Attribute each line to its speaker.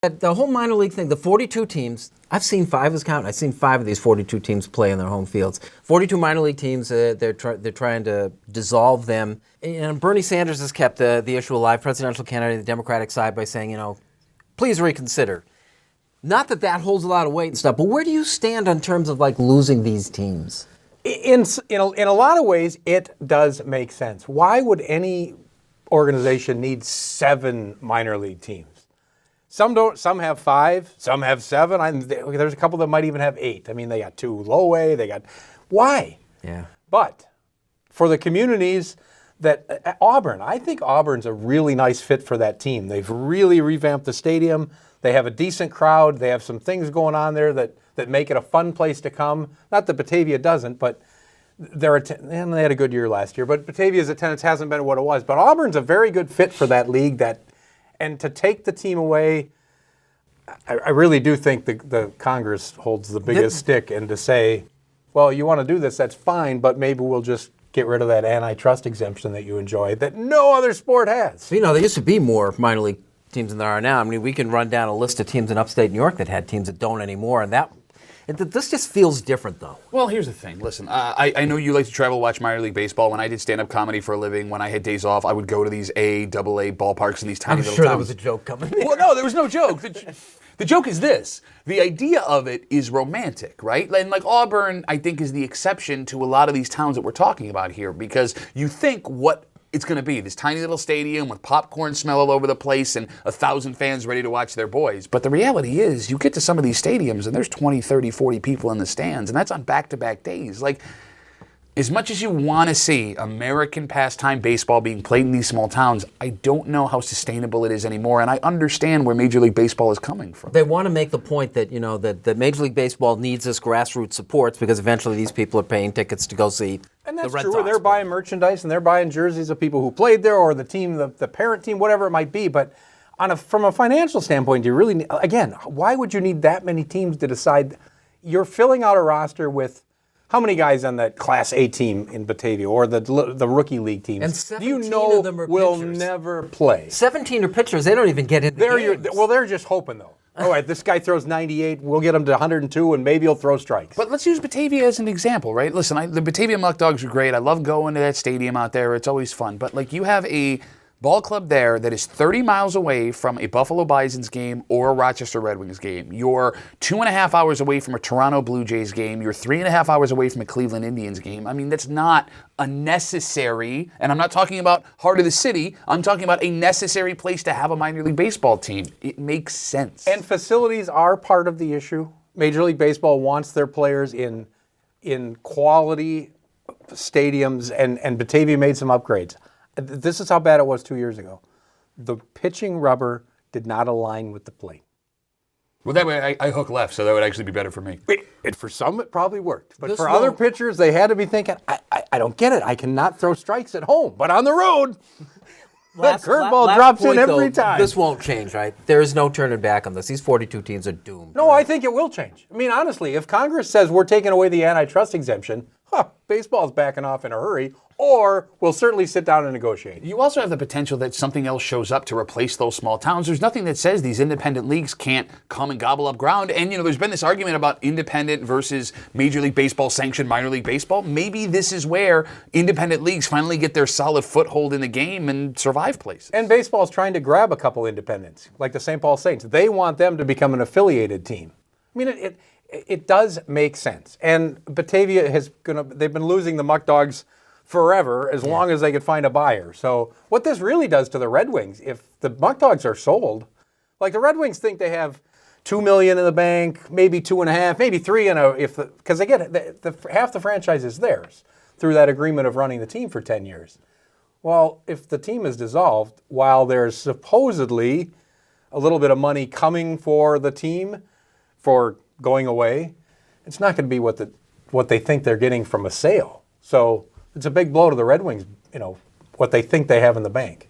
Speaker 1: The whole minor league thing, the 42 teams, I've seen 5 as count. I've seen 5 of these 42 teams play in their home fields. 42 minor league teams, they're trying to dissolve them. And Bernie Sanders has kept the issue alive, presidential candidate on the Democratic side, by saying, please reconsider. Not that holds a lot of weight and stuff, but where do you stand in terms of losing these teams?
Speaker 2: In a lot of ways, it does make sense. Why would any organization need 7 minor league teams? Some don't. Some have 5. Some have 7. There's a couple that might even have 8. I mean, they got 2 low A. They got why?
Speaker 1: Yeah.
Speaker 2: But for the communities that Auburn, I think Auburn's a really nice fit for that team. They've really revamped the stadium. They have a decent crowd. They have some things going on there that make it a fun place to come. Not that Batavia doesn't, but they had a good year last year. But Batavia's attendance hasn't been what it was. But Auburn's a very good fit for that league. And to take the team away, I really do think the Congress holds the biggest stick. And to say, well, you want to do this, that's fine, but maybe we'll just get rid of that antitrust exemption that you enjoy that no other sport has.
Speaker 1: There used to be more minor league teams than there are now. I mean, we can run down a list of teams in upstate New York that had teams that don't anymore, and this just feels different, though.
Speaker 3: Well, here's the thing. Listen, I know you like to travel, watch minor league baseball. When I did stand-up comedy for a living, when I had days off, I would go to these AA ballparks in these tiny little towns.
Speaker 1: I'm sure there was a joke coming there.
Speaker 3: Well, no, there was no joke. The joke is this. The idea of it is romantic, right? And Auburn, I think, is the exception to a lot of these towns that we're talking about here, because you think what it's going to be, this tiny little stadium with popcorn smell all over the place and 1,000 fans ready to watch their boys. But the reality is, you get to some of these stadiums and there's 20, 30, 40 people in the stands, and that's on back-to-back days. As much as you want to see American pastime baseball being played in these small towns, I don't know how sustainable it is anymore, and I understand where Major League Baseball is coming from.
Speaker 1: They want to make the point that, that Major League Baseball needs this grassroots support because eventually these people are paying tickets to go see
Speaker 2: and that's
Speaker 1: the Red
Speaker 2: true.
Speaker 1: Sox.
Speaker 2: They're buying merchandise and they're buying jerseys of people who played there or the team, the parent team, whatever it might be. But from a financial standpoint, you really, again, why would you need that many teams to decide? You're filling out a roster with how many guys on that Class A team in Batavia or the rookie league teams?
Speaker 1: And 17 of them are
Speaker 2: will
Speaker 1: pitchers.
Speaker 2: never play.
Speaker 1: 17 are pitchers. They don't even get in the games.
Speaker 2: They're just hoping, though. All right, this guy throws 98. We'll get him to 102, and maybe he'll throw strikes.
Speaker 3: But let's use Batavia as an example, right? Listen, the Batavia Muck Dogs are great. I love going to that stadium out there. It's always fun. But you have a ball club there that is 30 miles away from a Buffalo Bisons game or a Rochester Red Wings game. You're 2.5 hours away from a Toronto Blue Jays game. You're 3.5 hours away from a Cleveland Indians game. I mean, that's not a necessary, and I'm not talking about heart of the city, I'm talking about a necessary place to have a minor league baseball team. It makes sense.
Speaker 2: And facilities are part of the issue. Major League Baseball wants their players in quality stadiums, and Batavia made some upgrades. This is how bad it was 2 years ago. The pitching rubber did not align with the plate.
Speaker 3: Well, that way I hook left, so that would actually be better for me.
Speaker 2: For some, it probably worked. But for other pitchers, they had to be thinking, I don't get it. I cannot throw strikes at home. But on the road, that curveball drops in every time.
Speaker 1: This won't change, right? There is no turning back on this. These 42 teams are doomed.
Speaker 2: No, I think it will change. I mean, honestly, if Congress says we're taking away the antitrust exemption, baseball's backing off in a hurry, or we'll certainly sit down and negotiate.
Speaker 3: You also have the potential that something else shows up to replace those small towns. There's nothing that says these independent leagues can't come and gobble up ground. And, there's been this argument about independent versus Major League Baseball sanctioned minor league baseball. Maybe this is where independent leagues finally get their solid foothold in the game and survive places.
Speaker 2: And baseball's trying to grab a couple independents, like the St. Paul Saints. They want them to become an affiliated team. I mean, it does make sense. And Batavia they've been losing the Muck Dogs forever as long as they could find a buyer. So what this really does to the Red Wings, if the Muck Dogs are sold, the Red Wings think they have $2 million in the bank, maybe 2.5, maybe 3, because they get half the franchise is theirs through that agreement of running the team for 10 years. Well, if the team is dissolved, while there's supposedly a little bit of money coming for the team for going away, it's not going to be what they think they're getting from a sale. So it's a big blow to the Red Wings, what they think they have in the bank.